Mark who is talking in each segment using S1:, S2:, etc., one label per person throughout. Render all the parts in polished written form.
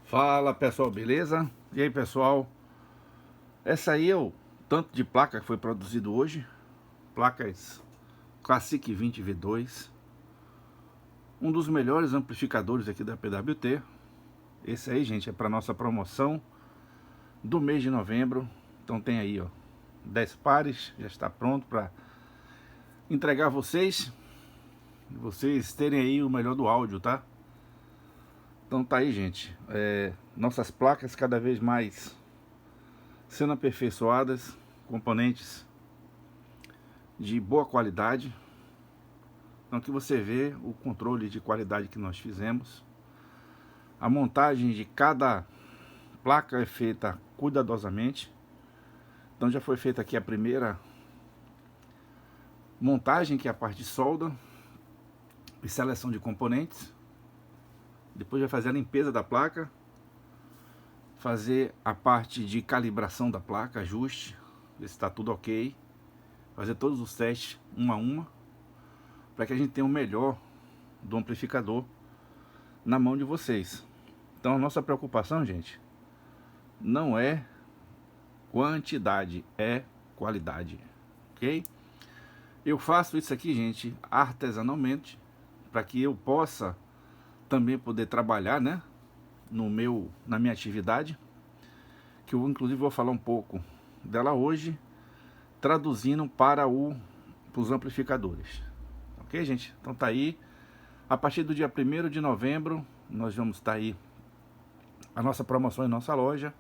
S1: Fala pessoal, beleza? E aí pessoal, essa aí é o tanto de placa que foi produzido hoje. Placas Classic 20V2, um dos melhores amplificadores aqui da PWT. Esse aí, gente, é para nossa promoção do mês de novembro. Então tem aí, ó, 10 pares, já está pronto para entregar a vocês terem aí o melhor do áudio, tá? Então tá aí, gente, nossas placas cada vez mais sendo aperfeiçoadas, componentes de boa qualidade. Então aqui você vê o controle de qualidade que nós fizemos. A montagem de cada placa é feita cuidadosamente. Então já foi feita aqui a primeira montagem, que é a parte de solda e seleção de componentes. Depois vai fazer a limpeza da placa, fazer a parte de calibração da placa, ajuste, ver se está tudo ok, fazer todos os testes uma a uma, para que a gente tenha o melhor do amplificador na mão de vocês. Então a nossa preocupação, gente, não é quantidade, é qualidade, ok? Eu faço isso aqui, gente, artesanalmente, para que eu possa também poder trabalhar, né, na minha atividade, que eu inclusive vou falar um pouco dela hoje, traduzindo para os amplificadores. Ok, gente? Então tá aí. A partir do dia 1º de novembro, nós vamos estar aí a nossa promoção em nossa loja,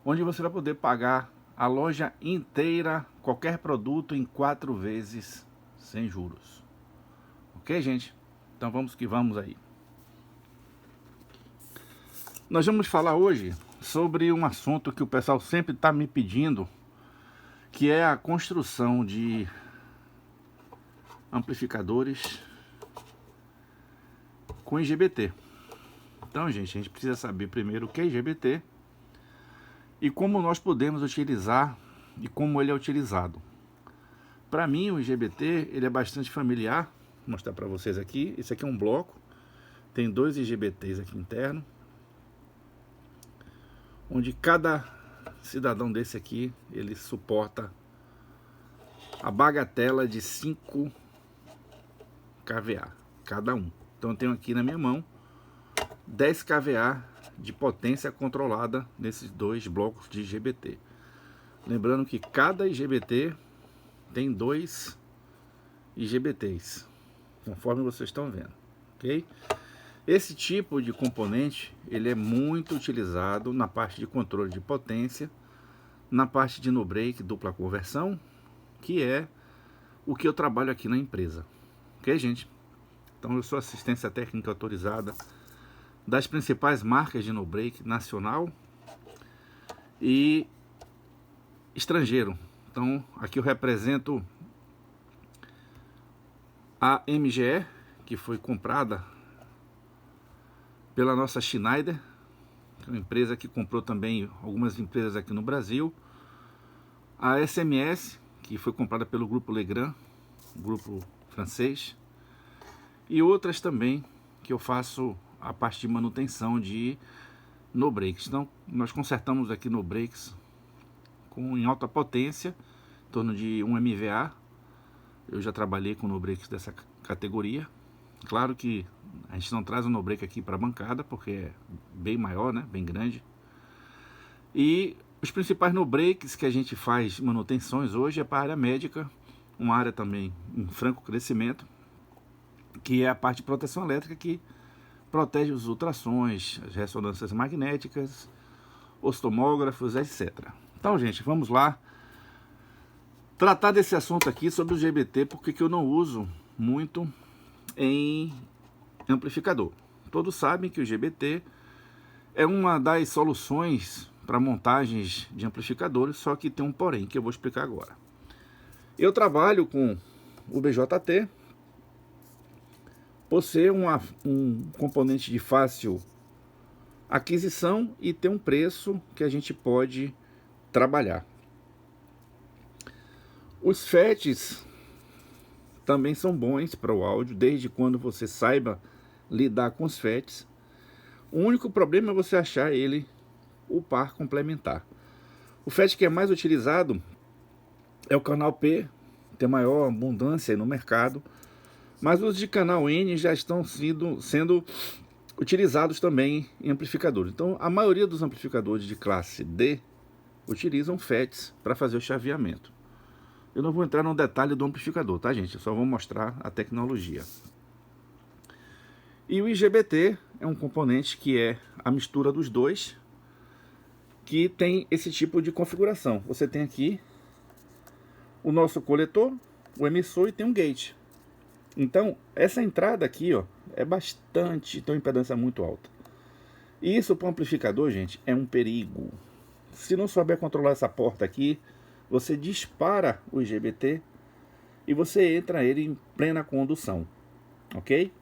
S1: onde você vai poder pagar a loja inteira, qualquer produto, em 4 vezes sem juros. Ok, gente? Então vamos que vamos aí. Nós vamos falar hoje sobre um assunto que o pessoal sempre está me pedindo, que é a construção de amplificadores com IGBT. Então, gente, a gente precisa saber primeiro o que é IGBT e como nós podemos utilizar e como ele é utilizado. Para mim, o IGBT ele é bastante familiar. Vou mostrar para vocês aqui. Esse aqui é um bloco, tem 2 IGBTs aqui interno, onde cada cidadão desse aqui ele suporta a bagatela de 5 kVA cada um. Então eu tenho aqui na minha mão 10 kVA de potência controlada nesses 2 blocos de IGBT. Lembrando que cada IGBT tem 2 IGBTs, conforme vocês estão vendo, ok? Esse tipo de componente ele é muito utilizado na parte de controle de potência, na parte de no break, dupla conversão, que é o que eu trabalho aqui na empresa, ok, gente? Então eu sou assistência técnica autorizada das principais marcas de no break nacional e estrangeiro. Então aqui eu represento a MGE, que foi comprada pela nossa Schneider, que é uma empresa que comprou também algumas empresas aqui no Brasil. A SMS, que foi comprada pelo grupo Legrand, grupo francês, e outras também que eu faço a parte de manutenção de no breaks. Então nós consertamos aqui no breaks em alta potência, em torno de 1 MVA. Eu já trabalhei com no breaks dessa categoria. Claro que a gente não traz o no break aqui para a bancada, porque é bem maior, né, bem grande. E os principais no breaks que a gente faz manutenções hoje é para a área médica, uma área também em franco crescimento, que é a parte de proteção elétrica, que protege os ultrassons, as ressonâncias magnéticas, os tomógrafos, etc. Então, gente, vamos lá tratar desse assunto aqui sobre o IGBT, porque que eu não uso muito em amplificador. Todos sabem que o IGBT é uma das soluções para montagens de amplificadores, só que tem um porém, que eu vou explicar agora. Eu trabalho com o BJT, por ser um componente de fácil aquisição e ter um preço que a gente pode trabalhar. Os FETs também são bons para o áudio, desde quando você saiba lidar com os FETs. O único problema é você achar ele, o par complementar. O FET que é mais utilizado é o canal P, tem maior abundância no mercado, mas os de canal N já estão sendo utilizados também em amplificadores. Então a maioria dos amplificadores de classe D utilizam FETs para fazer o chaveamento. Eu não vou entrar no detalhe do amplificador, tá, gente? Eu só vou mostrar a tecnologia. E o IGBT é um componente que é a mistura dos dois, que tem esse tipo de configuração. Você tem aqui o nosso coletor, o emissor e tem um gate. Então, essa entrada aqui, ó, é bastante, tem uma impedância muito alta. E isso para o amplificador, gente, é um perigo. Se não souber controlar essa porta aqui, você dispara o IGBT e você entra ele em plena condução, ok?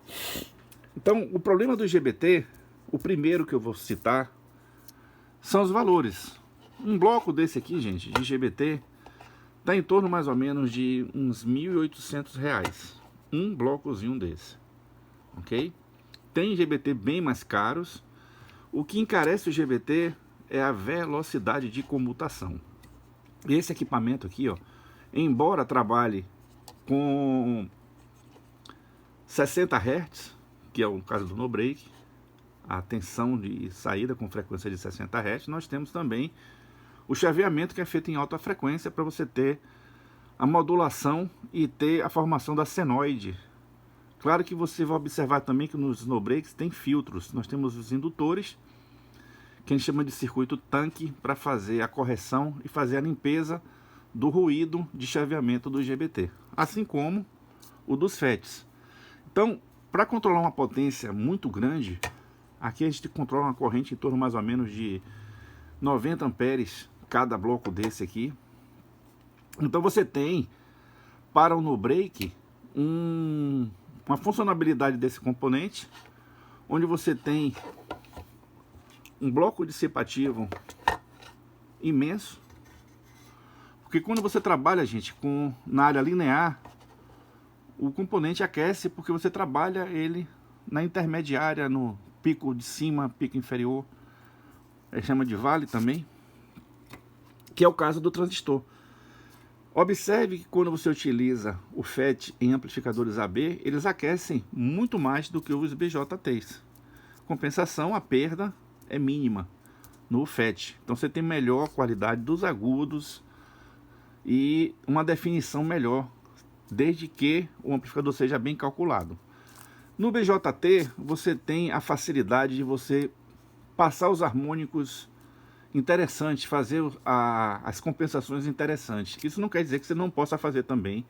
S1: Então, o problema do IGBT, o primeiro que eu vou citar, são os valores. Um bloco desse aqui, gente, de IGBT, está em torno mais ou menos de uns R$1.800. Um blocozinho desse, ok? Tem IGBT bem mais caros. O que encarece o IGBT é a velocidade de comutação. Esse equipamento aqui, ó, embora trabalhe com 60 Hz, que é o caso do no break, a tensão de saída com frequência de 60 Hz, nós temos também o chaveamento que é feito em alta frequência para você ter a modulação e ter a formação da senoide. Claro que você vai observar também que nos no breaks tem filtros. Nós temos os indutores, que a gente chama de circuito tanque, para fazer a correção e fazer a limpeza do ruído de chaveamento do IGBT, assim como o dos FETs. Então, para controlar uma potência muito grande, aqui a gente controla uma corrente em torno mais ou menos de 90 amperes cada bloco desse aqui. Então você tem para o no break uma funcionalidade desse componente, onde você tem um bloco dissipativo imenso, porque quando você trabalha, gente, na área linear, o componente aquece porque você trabalha ele na intermediária, no pico de cima, pico inferior, chama de vale também, que é o caso do transistor. Observe que quando você utiliza o FET em amplificadores AB, eles aquecem muito mais do que os BJTs. Compensação, a perda é mínima no FET. Então você tem melhor qualidade dos agudos e uma definição melhor, desde que o amplificador seja bem calculado. No BJT, você tem a facilidade de você passar os harmônicos interessantes, fazer as compensações interessantes. Isso não quer dizer que você não possa fazer também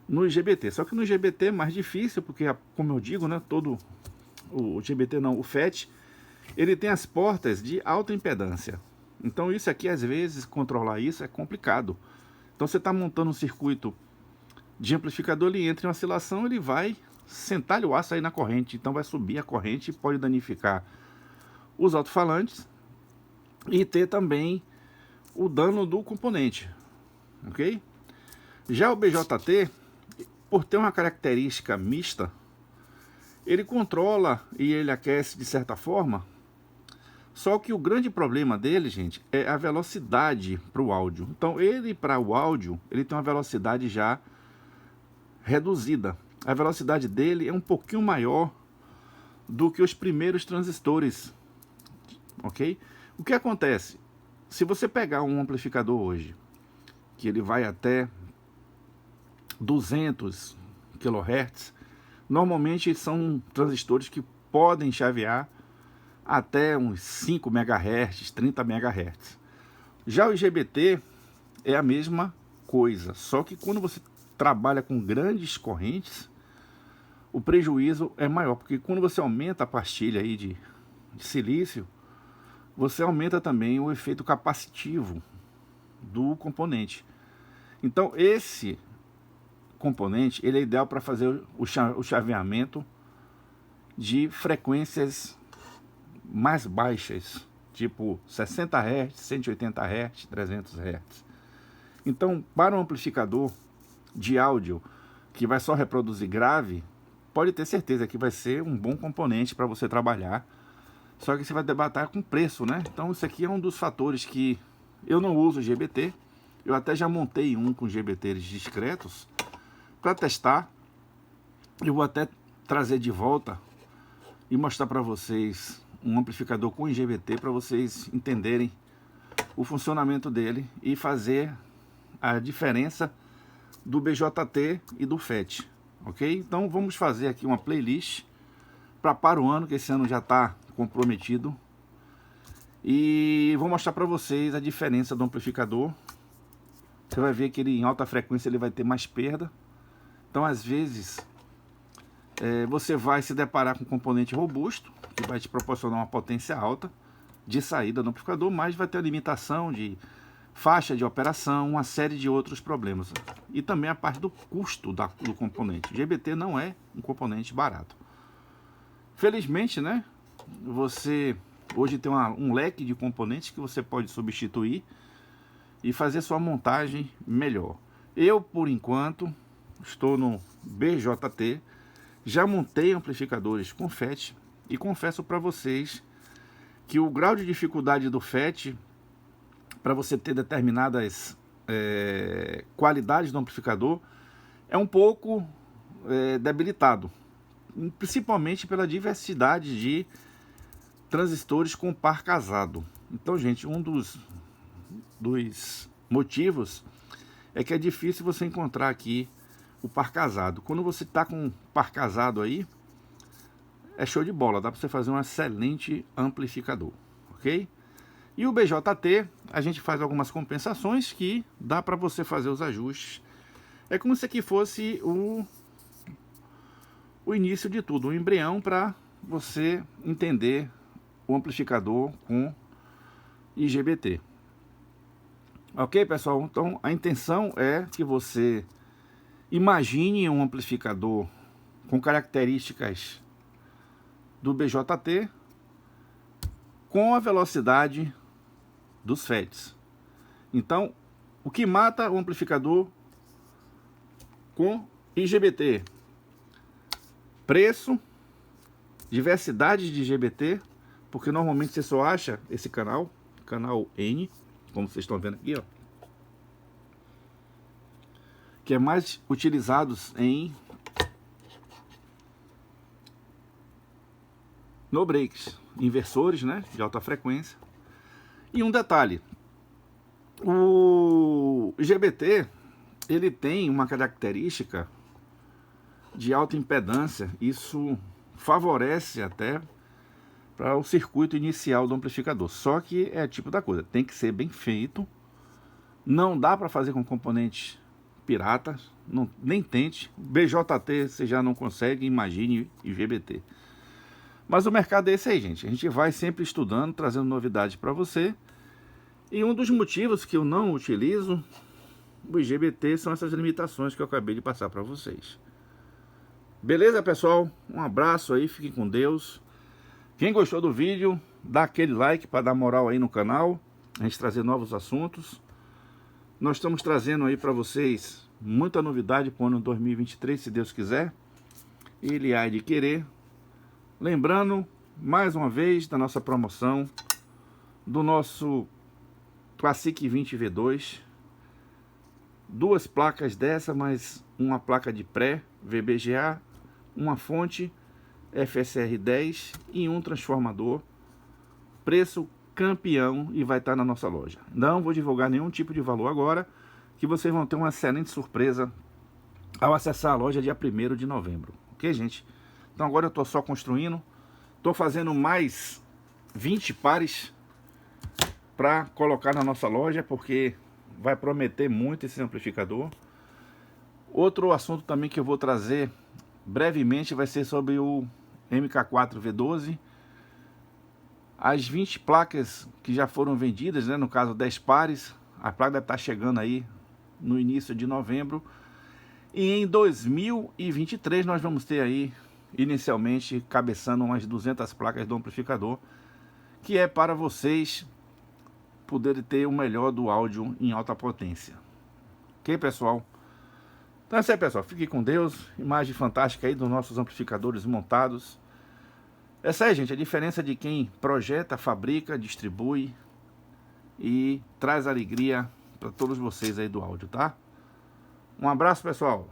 S1: no IGBT. Só que no IGBT é mais difícil, porque, como eu digo, né, todo o IGBT não, o FET, ele tem as portas de alta impedância. Então isso aqui, às vezes, controlar isso é complicado. Então você está montando um circuito de amplificador, ele entra em oscilação, ele vai sentar o aço aí na corrente, então vai subir a corrente e pode danificar os alto-falantes e ter também o dano do componente, ok? Já o BJT, por ter uma característica mista, ele controla e ele aquece de certa forma, só que o grande problema dele, gente, é a velocidade para o áudio. Então ele, para o áudio, ele tem uma velocidade já reduzida. A velocidade dele é um pouquinho maior do que os primeiros transistores, ok? O que acontece? Se você pegar um amplificador hoje, que ele vai até 200 kHz, normalmente são transistores que podem chavear até uns 5 MHz, 30 MHz. Já o IGBT é a mesma coisa, só que quando você trabalha com grandes correntes, o prejuízo é maior, porque quando você aumenta a pastilha aí de silício, você aumenta também o efeito capacitivo do componente. Então esse componente ele é ideal para fazer o chaveamento de frequências mais baixas, tipo 60 Hz, 180 Hz, 300 Hz. Então, para um amplificador de áudio que vai só reproduzir grave, pode ter certeza que vai ser um bom componente para você trabalhar Só que você vai debater com preço, né? Então isso aqui é um dos fatores que eu não uso GBT. Eu até já montei um com GBTs discretos para testar. Eu vou até trazer de volta e mostrar para vocês um amplificador com IGBT para vocês entenderem o funcionamento dele e fazer a diferença do BJT e do FET, ok? Então vamos fazer aqui uma playlist para o ano, que esse ano já está comprometido, e vou mostrar para vocês a diferença do amplificador. Você vai ver que ele em alta frequência ele vai ter mais perda, então às vezes você vai se deparar com um componente robusto que vai te proporcionar uma potência alta de saída do amplificador, mas vai ter a limitação de faixa de operação, uma série de outros problemas. E também a parte do custo do componente. O GBT não é um componente barato. Felizmente, né? Você hoje tem um leque de componentes que você pode substituir e fazer sua montagem melhor. Eu, por enquanto, estou no BJT. Já montei amplificadores com FET e confesso para vocês que o grau de dificuldade do FET para você ter determinadas qualidades do amplificador é um pouco debilitado, principalmente pela diversidade de transistores com par casado. Então, gente, um dos motivos é que é difícil você encontrar aqui o par casado. Quando você está com par casado aí, é show de bola, dá para você fazer um excelente amplificador, ok? E o BJT, a gente faz algumas compensações que dá para você fazer os ajustes. É como se aqui fosse o início de tudo, o embrião para você entender o amplificador com IGBT. Ok, pessoal? Então a intenção é que você imagine um amplificador com características do BJT com a velocidade dos FETs. Então, o que mata o amplificador com IGBT? Preço, diversidade de IGBT, porque normalmente você só acha esse canal N, como vocês estão vendo aqui, ó, que é mais utilizados em no breaks, inversores, né, de alta frequência. E um detalhe, o IGBT ele tem uma característica de alta impedância, isso favorece até para o circuito inicial do amplificador. Só que é tipo da coisa, tem que ser bem feito, não dá para fazer com componentes piratas, nem tente. BJT você já não consegue, imagine IGBT. Mas o mercado é esse aí, gente. A gente vai sempre estudando, trazendo novidades para você. E um dos motivos que eu não utilizo o IGBT são essas limitações que eu acabei de passar para vocês. Beleza, pessoal? Um abraço aí, fiquem com Deus. Quem gostou do vídeo, dá aquele like para dar moral aí no canal, a gente trazer novos assuntos. Nós estamos trazendo aí para vocês muita novidade para o ano 2023, se Deus quiser. Ele há de querer. Lembrando, mais uma vez, da nossa promoção do nosso Classic 20 V2. Duas placas dessa, mais uma placa de pré VBGA, uma fonte FSR 10 e um transformador. Preço campeão e vai estar na nossa loja. Não vou divulgar nenhum tipo de valor agora, que vocês vão ter uma excelente surpresa ao acessar a loja dia 1º de novembro. Ok, gente? Então agora eu estou só construindo. Estou fazendo mais 20 pares para colocar na nossa loja, porque vai prometer muito esse amplificador. Outro assunto também que eu vou trazer brevemente vai ser sobre o MK4 V12. As 20 placas que já foram vendidas, né, no caso 10 pares, a placa deve estar chegando aí no início de novembro. E em 2023 nós vamos ter aí, inicialmente, cabeçando umas 200 placas do amplificador, que é para vocês poderem ter o melhor do áudio em alta potência. Ok, pessoal? Então é isso aí, pessoal. Fique com Deus. Imagem fantástica aí dos nossos amplificadores montados. Essa aí, gente, a diferença de quem projeta, fabrica, distribui e traz alegria para todos vocês aí do áudio, tá? Um abraço, pessoal.